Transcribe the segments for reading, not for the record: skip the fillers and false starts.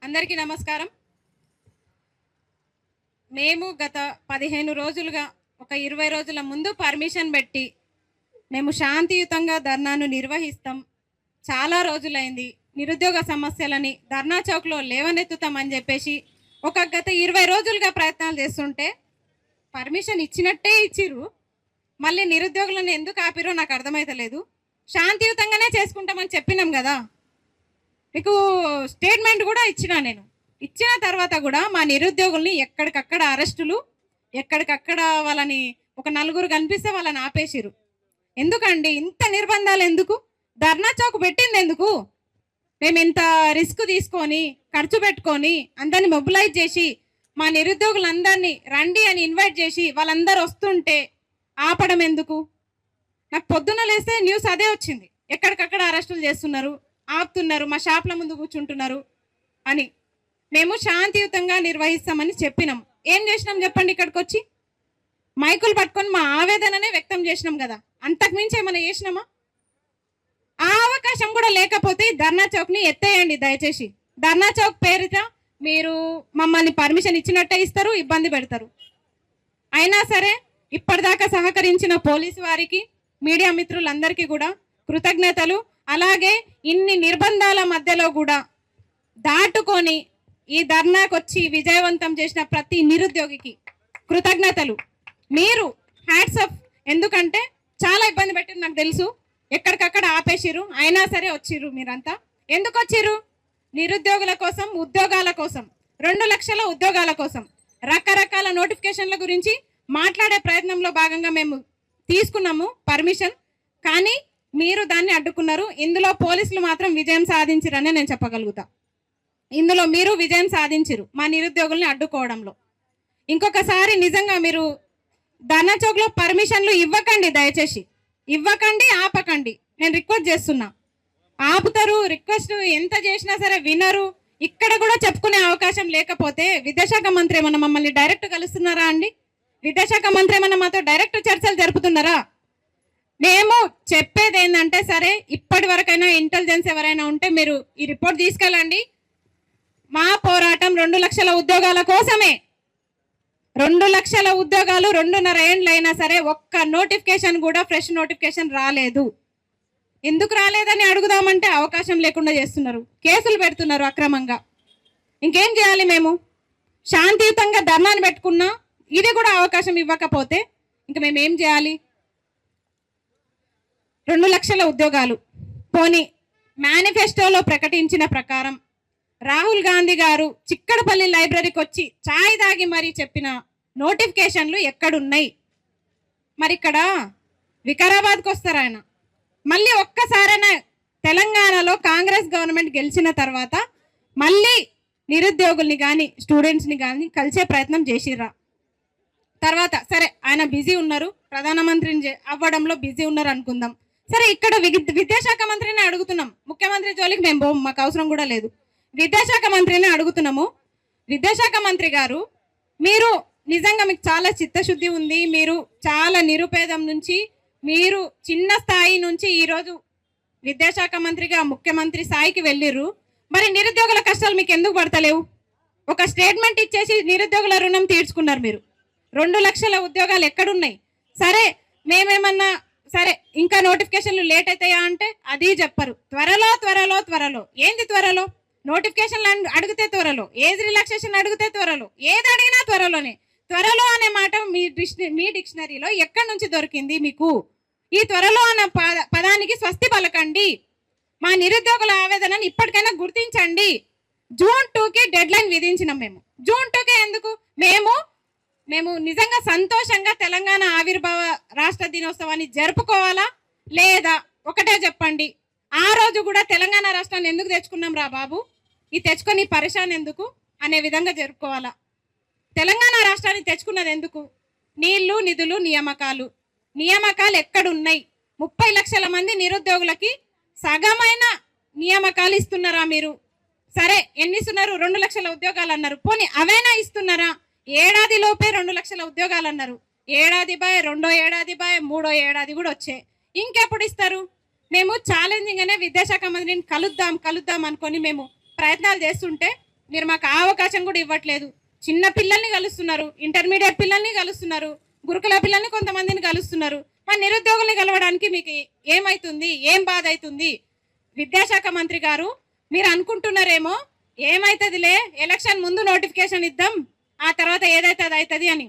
అందరికీ నమస్కారం. మేము గత 15 రోజులుగా ఒక 20 రోజుల ముందు పర్మిషన్ పెట్టి మేము శాంతియుతంగా ధర్నాను నిర్వహిస్తాం. చాలా రోజులైంది. నిరుద్యోగ సమస్యలని ధర్నా చౌక్లో లేవనెత్తుతామని చెప్పేసి గత 20 రోజులుగా ప్రయత్నాలు చేస్తుంటే పర్మిషన్ ఇచ్చినట్టే ఇచ్చిరు. మళ్ళీ నిరుద్యోగులను ఎందుకు ఆపిరో నాకు అర్థమైతలేదు. శాంతియుతంగానే చేసుకుంటామని చెప్పినాం కదా, మీకు స్టేట్మెంట్ కూడా నేను ఇచ్చిన తర్వాత కూడా మా నిరుద్యోగుల్ని ఎక్కడికక్కడ అరెస్టులు, ఎక్కడికక్కడ వాళ్ళని ఒక నలుగురు కనిపిస్తే వాళ్ళని ఆపేసిరు. ఎందుకండి ఇంత నిర్బంధాలు? ఎందుకు ధర్నా చౌక్ పెట్టింది? ఎందుకు మేము ఇంత రిస్క్ తీసుకొని ఖర్చు పెట్టుకొని అందరిని మొబిలైజ్ చేసి మా నిరుద్యోగులందరినీ రండి అని ఇన్వైట్ చేసి వాళ్ళందరూ వస్తుంటే ఆపడం ఎందుకు? నాకు పొద్దున్న లేస్తే న్యూస్ అదే వచ్చింది, ఎక్కడికక్కడ అరెస్టులు చేస్తున్నారు, ఆపుతున్నారు, మా షాప్ల ముందు కూర్చుంటున్నారు అని. మేము శాంతియుతంగా నిర్వహిస్తామని చెప్పినాం. ఏం చేసినాం చెప్పండి? ఇక్కడికి వచ్చి మైకులు పట్టుకొని మా ఆవేదననే వ్యక్తం చేసినాం కదా, అంతకుమించి ఏమైనా చేసినామా? ఆ అవకాశం కూడా లేకపోతే ధర్నా చౌక్ని ఎత్తేయండి దయచేసి. ధర్నా చౌక్ పేరిట మీరు మమ్మల్ని పర్మిషన్ ఇచ్చినట్టే ఇస్తారు, ఇబ్బంది పెడతారు. అయినా సరే ఇప్పటిదాకా సహకరించిన పోలీసు వారికి, మీడియా మిత్రులందరికీ కూడా కృతజ్ఞతలు. అలాగే ఇన్ని నిర్బంధాల మధ్యలో కూడా దాటుకొని ఈ ధర్నాకు వచ్చి విజయవంతం చేసిన ప్రతి నిరుద్యోగికి కృతజ్ఞతలు. మీరు హ్యాట్స్ ఆఫ్. ఎందుకంటే చాలా ఇబ్బంది పెట్టింది నాకు తెలుసు, ఎక్కడికక్కడ ఆపేసిరు, అయినా సరే వచ్చిర్రు. మీరంతా ఎందుకు వచ్చిర్రు? నిరుద్యోగుల కోసం, ఉద్యోగాల కోసం, 2 లక్షల ఉద్యోగాల కోసం, రకరకాల నోటిఫికేషన్ల గురించి మాట్లాడే ప్రయత్నంలో భాగంగా మేము తీసుకున్నాము పర్మిషన్. కానీ మీరు దాన్ని అడ్డుకున్నారు. ఇందులో పోలీసులు మాత్రం విజయం సాధించిరనే నేను చెప్పగలుగుతా. ఇందులో మీరు విజయం సాధించిరు మా నిరుద్యోగుల్ని అడ్డుకోవడంలో. ఇంకొకసారి నిజంగా మీరు ధర్నా చౌక్లో పర్మిషన్లు ఇవ్వకండి, దయచేసి ఇవ్వకండి, ఆపకండి. నేను రిక్వెస్ట్ చేస్తున్నా. ఆపుతారు, రిక్వెస్ట్ ఎంత చేసినా సరే వినరు. ఇక్కడ కూడా చెప్పుకునే అవకాశం లేకపోతే విద్యాశాఖ మంత్రి ఏమన్నా మమ్మల్ని డైరెక్ట్ కలుస్తున్నారా అండి? విద్యాశాఖ మంత్రి ఏమన్నా మాతో డైరెక్ట్ చర్చలు జరుపుతున్నారా? మేము చెప్పేది ఏంటంటే, సరే ఇప్పటి వరకైనా ఇంటెలిజెన్స్ ఎవరైనా ఉంటే మీరు ఈ రిపోర్ట్ తీసుకెళ్ళండి. మా పోరాటం 2 లక్షల ఉద్యోగాల కోసమే. 2 లక్షల ఉద్యోగాలు 2.5 ఏళ్ళు అయినా సరే ఒక్క నోటిఫికేషన్ కూడా ఫ్రెష్ నోటిఫికేషన్ రాలేదు. ఎందుకు రాలేదని అడుగుదామంటే అవకాశం లేకుండా చేస్తున్నారు, కేసులు పెడుతున్నారు అక్రమంగా. ఇంకేం చేయాలి? మేము శాంతియుతంగా ధర్నాన్ని పెట్టుకున్నా ఇది కూడా అవకాశం ఇవ్వకపోతే ఇంక మేము ఏం చేయాలి? 2 లక్షల ఉద్యోగాలు పోనీ మేనిఫెస్టోలో ప్రకటించిన ప్రకారం రాహుల్ గాంధీ గారు చిక్కడపల్లి లైబ్రరీకి వచ్చి ఛాయ్ తాగి మరీ చెప్పిన నోటిఫికేషన్లు ఎక్కడున్నాయి? మరి ఇక్కడ వికారాబాద్కి వస్తారు ఆయన. మళ్ళీ ఒక్కసారైనా తెలంగాణలో కాంగ్రెస్ గవర్నమెంట్ గెలిచిన తర్వాత మళ్ళీ నిరుద్యోగుల్ని కానీ స్టూడెంట్స్ని కానీ కలిసే ప్రయత్నం చేసిర్రా? తర్వాత సరే ఆయన బిజీ ఉన్నారు, ప్రధానమంత్రిని అవ్వడంలో బిజీ ఉన్నారు అనుకుందాం. సరే ఇక్కడ విద్యాశాఖ మంత్రిని అడుగుతున్నాం. ముఖ్యమంత్రి జోలికి మేము పోము, మాకు అవసరం కూడా లేదు. విద్యాశాఖ మంత్రిని అడుగుతున్నాము. విద్యాశాఖ మంత్రి గారు, మీరు నిజంగా మీకు చాలా చిత్తశుద్ధి ఉంది. మీరు చాలా నిరుపేదం నుంచి, మీరు చిన్న స్థాయి నుంచి ఈరోజు విద్యాశాఖ మంత్రిగా ముఖ్యమంత్రి స్థాయికి వెళ్ళిర్రు. మరి నిరుద్యోగుల కష్టాలు మీకు ఎందుకు పడతలేవు? ఒక స్టేట్మెంట్ ఇచ్చేసి నిరుద్యోగుల రుణం తీర్చుకున్నారు మీరు. 2 లక్షల ఉద్యోగాలు ఎక్కడున్నాయి? సరే మేమేమన్నా సరే ఇంకా నోటిఫికేషన్లు లేట్ అవుతాయా అంటే అది చెప్పరు. త్వరలో త్వరలో త్వరలో. ఏంది త్వరలో? నోటిఫికేషన్లు అడిగితే త్వరలో, ఏజ్ రిలాక్సేషన్ అడిగితే త్వరలో, ఏది అడిగినా త్వరలోనే. త్వరలో అనే మాట మీ డిక్షనరీలో ఎక్కడి నుంచి దొరికింది మీకు? ఈ త్వరలో అన్న పదానికి స్వస్తి పలకండి. మా నిరుద్యోగుల ఆవేదనను ఇప్పటికైనా గుర్తించండి. జూన్ 2కి డెడ్ లైన్ విధించినాం మేము. జూన్ 2కే ఎందుకు? మేము నిజంగా సంతోషంగా తెలంగాణ ఆవిర్భావ రాష్ట్ర దినోత్సవాన్ని జరుపుకోవాలా లేదా? ఒకటే చెప్పండి. ఆ రోజు కూడా తెలంగాణ రాష్ట్రాన్ని ఎందుకు తెచ్చుకున్నాం రా బాబు, ఈ తెచ్చుకొని పరిశాన్ ఎందుకు అనే విధంగా జరుపుకోవాలా? తెలంగాణ రాష్ట్రాన్ని తెచ్చుకున్నది ఎందుకు? నీళ్లు, నిధులు, నియామకాలు ఎక్కడున్నాయి? 30 లక్షల మంది నిరుద్యోగులకి సగమైన నియామకాలు ఇస్తున్నారా మీరు? సరే ఎన్ని ఇస్తున్నారు? 2 లక్షల ఉద్యోగాలు అన్నారు. పోనీ అవైనా ఇస్తున్నారా? ఏడాది లోపే 2 లక్షల ఉద్యోగాలు అన్నారు. ఏడాది బాయ్, 2వ ఏడాది బాయ్, 3వ ఏడాది కూడా వచ్చాయి. ఇంకెప్పుడు ఇస్తారు? మేము ఛాలెంజింగ్ అనే విద్యాశాఖ మంత్రిని కలుద్దాం అనుకొని మేము ప్రయత్నాలు చేస్తుంటే మీరు మాకు ఆ అవకాశం కూడా ఇవ్వట్లేదు. చిన్న పిల్లల్ని కలుస్తున్నారు, ఇంటర్మీడియట్ పిల్లల్ని కలుస్తున్నారు, గురుకుల పిల్లల్ని కొంతమందిని కలుస్తున్నారు. మరి నిరుద్యోగుల్ని కలవడానికి మీకు ఏమైతుంది, ఏం బాధ అవుతుంది? విద్యాశాఖ మంత్రి గారు, మీరు అనుకుంటున్నారేమో ఏమైతుందిలే, ఎలక్షన్ ముందు నోటిఫికేషన్ ఇద్దాం, ఆ తర్వాత ఏదైతే అది అవుతుంది అని.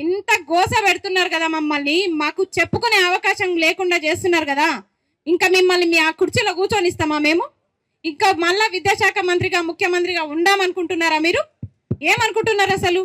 ఇంత గోస పెడుతున్నారు కదా మమ్మల్ని, మాకు చెప్పుకునే అవకాశం లేకుండా చేస్తున్నారు కదా. ఇంకా మిమ్మల్ని మీ ఆ కుర్చీలో కూర్చొని ఇస్తామా మేము? ఇంకా మళ్ళా విద్యాశాఖ మంత్రిగా ముఖ్యమంత్రిగా ఉండామనుకుంటున్నారా మీరు? ఏమనుకుంటున్నారు అసలు?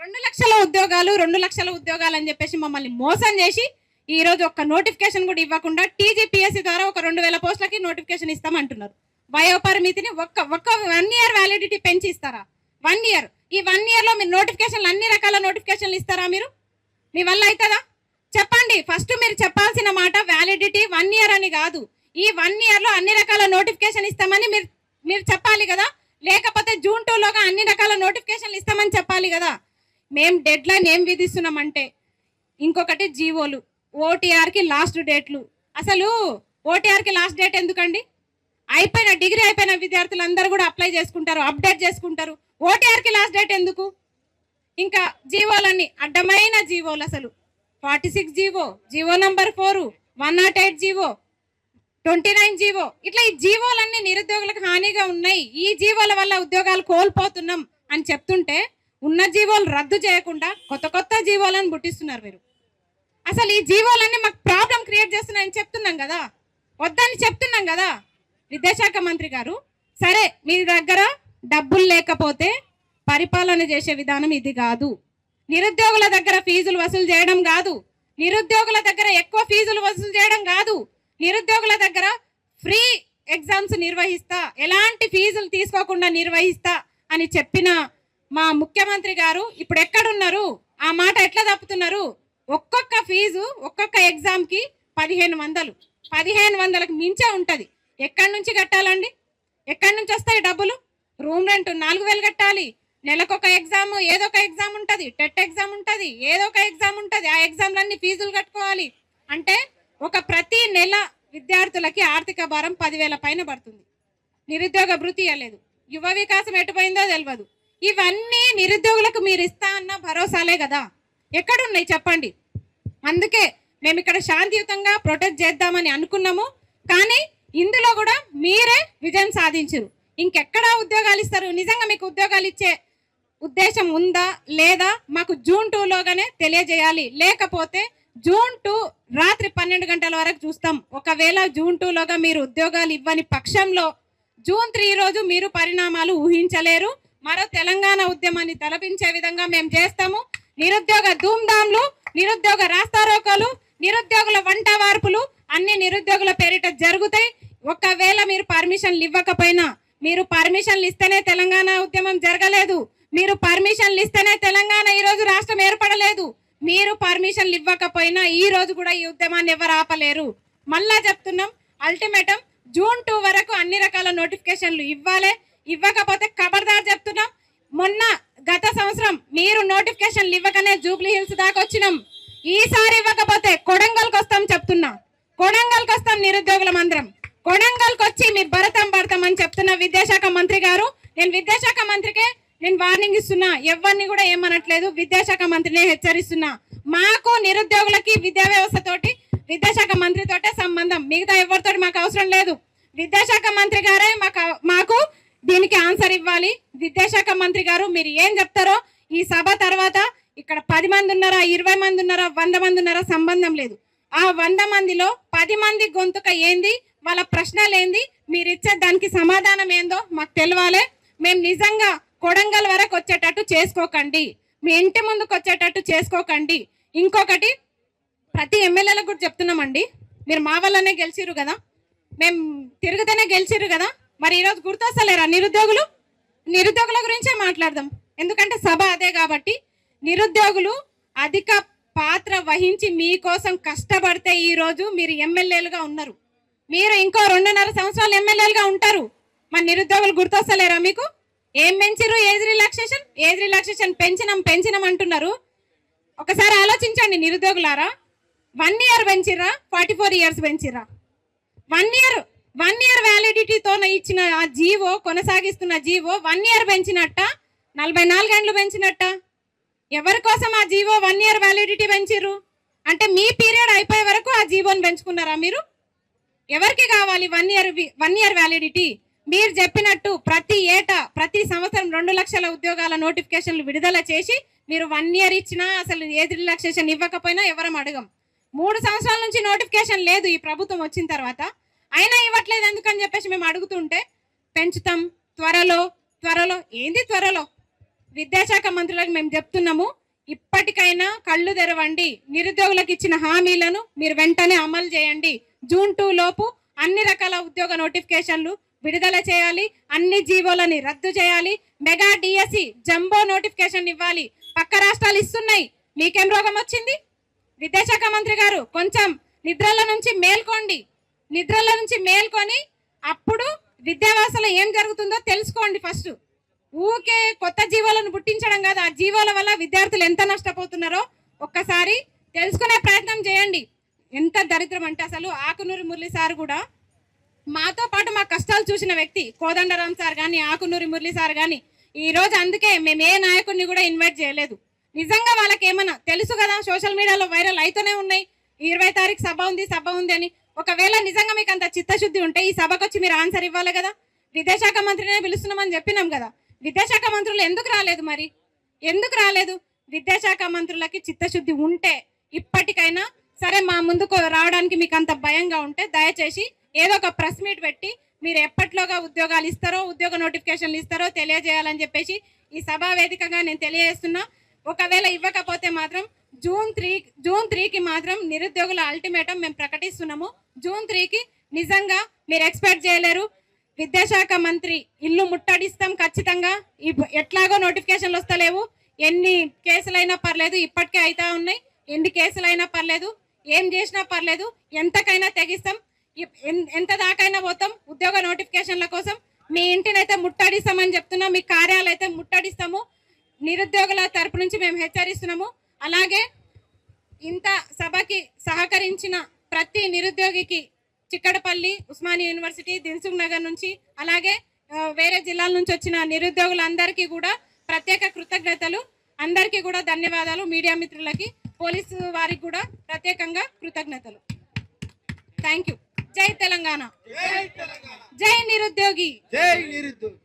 2 లక్షల ఉద్యోగాలు 2 లక్షల ఉద్యోగాలు అని చెప్పేసి మమ్మల్ని మోసం చేసి ఈరోజు ఒక్క నోటిఫికేషన్ కూడా ఇవ్వకుండా టీజీపీఎస్సీ ద్వారా ఒక 2000 పోస్టులకి నోటిఫికేషన్ ఇస్తామంటున్నారు. వయోపరిమితిని ఒక్క 1 ఇయర్ వ్యాలిడిటీ పెంచి ఇస్తారా? 1 ఇయర్. ఈ 1 ఇయర్లో మీరు నోటిఫికేషన్లు అన్ని రకాల నోటిఫికేషన్లు ఇస్తారా? మీరు మీ వల్ల అవుతుందా? చెప్పండి. ఫస్ట్ మీరు చెప్పాల్సిన మాట వ్యాలిడిటీ 1 ఇయర్ అని కాదు, ఈ 1 ఇయర్లో అన్ని రకాల నోటిఫికేషన్ ఇస్తామని మీరు చెప్పాలి కదా. లేకపోతే జూన్ 2లోగా అన్ని రకాల నోటిఫికేషన్లు ఇస్తామని చెప్పాలి కదా. మేము డెడ్ లైన్ ఏం విధిస్తున్నామంటే, ఇంకొకటి జీవోలు, ఓటీఆర్కి లాస్ట్ డేట్లు. అసలు ఓటీఆర్కి లాస్ట్ డేట్ ఎందుకండి? డిగ్రీ అయిపోయిన విద్యార్థులందరూ కూడా అప్లై చేసుకుంటారు, అప్డేట్ చేసుకుంటారు. ఓటీఆర్కి లాస్ట్ డేట్ ఎందుకు? ఇంకా జీవోలన్నీ అడ్డమైన జీవోలు. అసలు 46 జీవో నంబర్ 4, 108 జీవో, 29 జీవో, ఇట్లా ఈ జీవోలన్నీ నిరుద్యోగులకు హానిగా ఉన్నాయి, ఈ జీవోల వల్ల ఉద్యోగాలు కోల్పోతున్నాం అని చెప్తుంటే ఉన్న జీవోలు రద్దు చేయకుండా కొత్త జీవోలను పుట్టిస్తున్నారు మీరు. అసలు ఈ జీవోలన్నీ మాకు ప్రాబ్లం క్రియేట్ చేస్తున్నాయని చెప్తున్నాం కదా, వద్దని చెప్తున్నాం కదా. విద్యాశాఖ మంత్రి గారు, సరే మీ దగ్గర డబ్బులు లేకపోతే పరిపాలన చేసే విధానం ఇది కాదు. నిరుద్యోగుల దగ్గర ఫీజులు వసూలు చేయడం కాదు, నిరుద్యోగుల దగ్గర ఎక్కువ ఫీజులు వసూలు చేయడం కాదు, నిరుద్యోగుల దగ్గర ఫ్రీ ఎగ్జామ్స్ నిర్వహిస్తా, ఎలాంటి ఫీజులు తీసుకోకుండా నిర్వహిస్తా అని చెప్పిన మా ముఖ్యమంత్రి గారు ఇప్పుడు ఎక్కడున్నారు? ఆ మాట ఎట్లా తప్పుతున్నారు? ఒక్కొక్క ఫీజు ఒక్కొక్క ఎగ్జామ్కి 1500, 1500కి మించే ఉంటుంది. ఎక్కడి నుంచి కట్టాలండి? ఎక్కడి నుంచి వస్తాయి డబ్బులు? రూమ్ రెంట్ 4000 కట్టాలి, నెలకొక ఎగ్జామ్, ఏదో ఒక ఎగ్జామ్ ఉంటుంది, టెట్ ఎగ్జామ్ ఉంటుంది, ఏదో ఒక ఎగ్జామ్ ఉంటుంది, ఆ ఎగ్జామ్లన్నీ ఫీజులు కట్టుకోవాలి. అంటే ప్రతి నెల విద్యార్థులకి ఆర్థిక భారం 10,000 పైన పడుతుంది. నిరుద్యోగ భృతి ఇవ్వలేదు, యువ వికాసం ఎటుపోయిందో తెలియదు. ఇవన్నీ నిరుద్యోగులకు మీరు ఇస్తా అన్న భరోసాలే కదా, ఎక్కడున్నాయి చెప్పండి. అందుకే మేము ఇక్కడ శాంతియుతంగా ప్రొటెస్ట్ చేద్దామని అనుకున్నాము, కానీ ఇందులో కూడా మీరే విజయం సాధించరు. ఇంకెక్కడా ఉద్యోగాలు ఇస్తారు? నిజంగా మీకు ఉద్యోగాలు ఇచ్చే ఉద్దేశం ఉందా లేదా? మాకు జూన్ 2లోగానే తెలియజేయాలి, లేకపోతే జూన్ 2 రాత్రి 12 గంటల వరకు చూస్తాం. ఒకవేళ జూన్ 2లోగా మీరు ఉద్యోగాలు ఇవ్వని పక్షంలో జూన్ 3 రోజు మీరు పరిణామాలు ఊహించలేరు. మరో తెలంగాణ ఉద్యమాన్ని తలపించే విధంగా మేము చేస్తాము. నిరుద్యోగ ధూమ్ధాంలు, నిరుద్యోగ రాస్తారోకోలు, నిరుద్యోగుల వంట వార్పులు అన్ని నిరుద్యోగుల పేరిట జరుగుతాయి. ఒకవేళ మీరు పర్మిషన్లు ఇవ్వకపోయినా, మీరు పర్మిషన్లు ఇస్తేనే తెలంగాణ ఉద్యమం జరగలేదు, మీరు పర్మిషన్లు ఇస్తేనే తెలంగాణ ఈరోజు రాష్ట్రం ఏర్పడలేదు. మీరు పర్మిషన్లు ఇవ్వకపోయినా ఈ రోజు కూడా ఈ ఉద్యమాన్ని ఎవరు ఆపలేరు. మళ్ళా చెప్తున్నాం, అల్టిమేటం జూన్ 2 వరకు అన్ని రకాల నోటిఫికేషన్లు ఇవ్వాలి. ఇవ్వకపోతే ఖబర్దార్ చెప్తున్నాం. గత సంవత్సరం మీరు నోటిఫికేషన్లు ఇవ్వకనే జూబ్లీ హిల్స్ దాకా వచ్చినాం. ఈసారి ఇవ్వకపోతే కొడంగల్కి వస్తాం చెప్తున్నా, కొడంగల్కి వస్తాం నిరుద్యోగులం అందరం. కొడంగల్కి వచ్చి మీ భరతం పడతామని చెప్తున్న విద్యాశాఖ మంత్రి గారు, నేను విద్యాశాఖ మంత్రికే వార్నింగ్ ఇస్తున్నా, ఎవరిని కూడా ఏమనట్లేదు, విద్యాశాఖ మంత్రిని హెచ్చరిస్తున్నా. మాకు నిరుద్యోగులకి విద్యా వ్యవస్థతోటి విద్యాశాఖ మంత్రితోటే సంబంధం, మిగతా ఎవరితోటి మాకు అవసరం లేదు. విద్యాశాఖ మంత్రి గారే మాకు దీనికి ఆన్సర్ ఇవ్వాలి. విద్యాశాఖ మంత్రి గారు మీరు ఏం చెప్తారో ఈ సభ తర్వాత ఇక్కడ 10 మంది ఉన్నారా, 20 మంది ఉన్నారా, 100 మంది ఉన్నారా సంబంధం లేదు. ఆ 100 మందిలో 10 మంది గొంతుక ఏంది, వాళ్ళ ప్రశ్నలు ఏంది, మీరు ఇచ్చే దానికి సమాధానం ఏందో మాకు తెలియాలి. మేము నిజంగా కొడంగల్ వరకు వచ్చేటట్టు చేసుకోకండి, మీ ఇంటి ముందుకు వచ్చేటట్టు చేసుకోకండి. ఇంకొకటి ప్రతి ఎమ్మెల్యేలకు కూడా చెప్తున్నామండి, మీరు మా వల్లనే గెలిచిరు కదా, మేము తిరుగుతూనే గెలిచిరు కదా, మరి ఈరోజు గుర్తొస్తలేరా నిరుద్యోగుల గురించే మాట్లాడదాం, ఎందుకంటే సభ అదే కాబట్టి. నిరుద్యోగులు అధిక పాత్ర వహించి మీకోసం కష్టపడితే ఈరోజు మీరు ఎమ్మెల్యేలుగా ఉన్నారు. మీరు ఇంకో 2.5 సంవత్సరాలు ఎమ్మెల్యేలుగా ఉంటారు. మరి నిరుద్యోగులు గుర్తొస్తలేరా మీకు? ఏం పెంచిరు? ఏజ్ రిలాక్సేషన్ పెంచినాం అంటున్నారు. ఒకసారి ఆలోచించండి నిరుద్యోగులారా, 1 ఇయర్ పెంచిర్రా, 44 ఇయర్స్ పెంచిర్రా? 1 1 ఇయర్ వ్యాలిడిటీతో ఇచ్చిన ఆ జీవో కొనసాగిస్తున్న జీవో 1 ఇయర్ పెంచినట్ట 44 గంటలు పెంచినట్ట? ఎవరి కోసం ఆ జీవో 1 ఇయర్ వ్యాలిడిటీ పెంచిర్రు? అంటే మీ పీరియడ్ అయిపోయే వరకు ఆ జీవోని పెంచుకున్నారా మీరు? ఎవరికి కావాలి 1 ఇయర్ వ్యాలిడిటీ? మీరు చెప్పినట్టు ప్రతి ఏటా ప్రతి సంవత్సరం 2 లక్షల ఉద్యోగాల నోటిఫికేషన్లు విడుదల చేసి మీరు 1 ఇయర్ ఇచ్చినా అసలు ఏది రిలాక్సేషన్ ఇవ్వకపోయినా ఎవరం అడగం. 3 సంవత్సరాల నుంచి నోటిఫికేషన్ లేదు ఈ ప్రభుత్వం వచ్చిన తర్వాత, అయినా ఇవ్వట్లేదు ఎందుకని చెప్పేసి మేము అడుగుతుంటే పెంచుతాం త్వరలో త్వరలో. ఏంది త్వరలో? విద్యాశాఖ మంత్రులకు మేము చెప్తున్నాము, ఇప్పటికైనా కళ్ళు తెరవండి. నిరుద్యోగులకు ఇచ్చిన హామీలను మీరు వెంటనే అమలు చేయండి. జూన్ 2 లోపు అన్ని రకాల ఉద్యోగ నోటిఫికేషన్లు విడుదల చేయాలి, అన్ని జీవోలని రద్దు చేయాలి, మెగా డిఎస్సి జంబో నోటిఫికేషన్ ఇవ్వాలి. పక్క రాష్ట్రాలు ఇస్తున్నాయి, మీకేం రోగం వచ్చింది? విద్యాశాఖ మంత్రి గారు కొంచెం నిద్రల నుంచి మేల్కోండి. నిద్రల నుంచి మేల్కొని అప్పుడు విద్యావాసలో ఏం జరుగుతుందో తెలుసుకోండి. ఫస్ట్ ఊకే కొత్త జీవోలను పుట్టించడం కాదు, ఆ జీవోల వల్ల విద్యార్థులు ఎంత నష్టపోతున్నారో ఒక్కసారి తెలుసుకునే ప్రయత్నం చేయండి. ఎంత దరిద్రం అంటే అసలు ఆకునూరి మురళి సార్ కూడా మాతో పాటు మా కష్టాలు చూసిన వ్యక్తి. కోదండరాం సార్ కానీ ఆకునూరి మురళి సార్ కానీ ఈ రోజు అందుకే మేము ఏ నాయకుడిని కూడా ఇన్వైట్ చేయలేదు. నిజంగా వాళ్ళకి ఏమన్నా తెలుసు కదా, సోషల్ మీడియాలో వైరల్ అయితేనే ఉన్నాయి 20 తారీఖు సభ ఉంది అని. ఒకవేళ నిజంగా మీకు అంత చిత్తశుద్ధి ఉంటే ఈ సభకు వచ్చి మీరు ఆన్సర్ ఇవ్వాలి కదా. విద్యాశాఖ మంత్రినే పిలుస్తున్నామని చెప్పినాం కదా, విద్యాశాఖ మంత్రులు ఎందుకు రాలేదు? మరి ఎందుకు రాలేదు? విద్యాశాఖ మంత్రులకి చిత్తశుద్ధి ఉంటే ఇప్పటికైనా సరే మా ముందుకు రావడానికి మీకు అంత భయంగా ఉంటే దయచేసి ఏదో ఒక ప్రెస్ మీట్ పెట్టి మీరు ఎప్పట్లోగా ఉద్యోగాలు ఇస్తారో ఉద్యోగ నోటిఫికేషన్లు ఇస్తారో తెలియజేయాలని చెప్పేసి ఈ సభా వేదికగా నేను తెలియజేస్తున్నా. ఒకవేళ ఇవ్వకపోతే మాత్రం జూన్ 3కి మాత్రం నిరుద్యోగుల అల్టిమేటం మేము ప్రకటిస్తున్నాము. జూన్ 3కి నిజంగా మీరు ఎక్స్పెక్ట్ చేయలేరు. విద్యాశాఖ మంత్రి ఇల్లు ముట్టడిస్తాం ఖచ్చితంగా. ఎట్లాగో నోటిఫికేషన్లు వస్తలేవు, ఎన్ని కేసులైనా పర్లేదు, ఇప్పటికే అవుతా ఉన్నాయి. ఎన్ని కేసులైనా పర్లేదు, ఏం చేసినా పర్లేదు, ఎంతకైనా తెగిస్తాం, ఎంత దాకైనా పోతాం ఉద్యోగ నోటిఫికేషన్ల కోసం. మీ ఇంటినైతే ముట్టడిస్తామని చెప్తున్నాం, మీ కార్యాలయం అయితే ముట్టడిస్తాము. నిరుద్యోగుల తరపు నుంచి మేము హెచ్చరిస్తున్నాము. అలాగే ఇంత సభకి సహకరించిన ప్రతి నిరుద్యోగికి చిక్కడపల్లి, ఉస్మానియా యూనివర్సిటీ, దిల్సుఖ్ నగర్ నుంచి అలాగే వేరే జిల్లాల నుంచి వచ్చిన నిరుద్యోగులందరికీ కూడా ప్రత్యేక కృతజ్ఞతలు. అందరికీ కూడా ధన్యవాదాలు. మీడియా మిత్రులకి, పోలీసు వారికి కూడా ప్రత్యేకంగా కృతజ్ఞతలు. Thank you. జై తెలంగాణ, జై నిరుద్యోగి.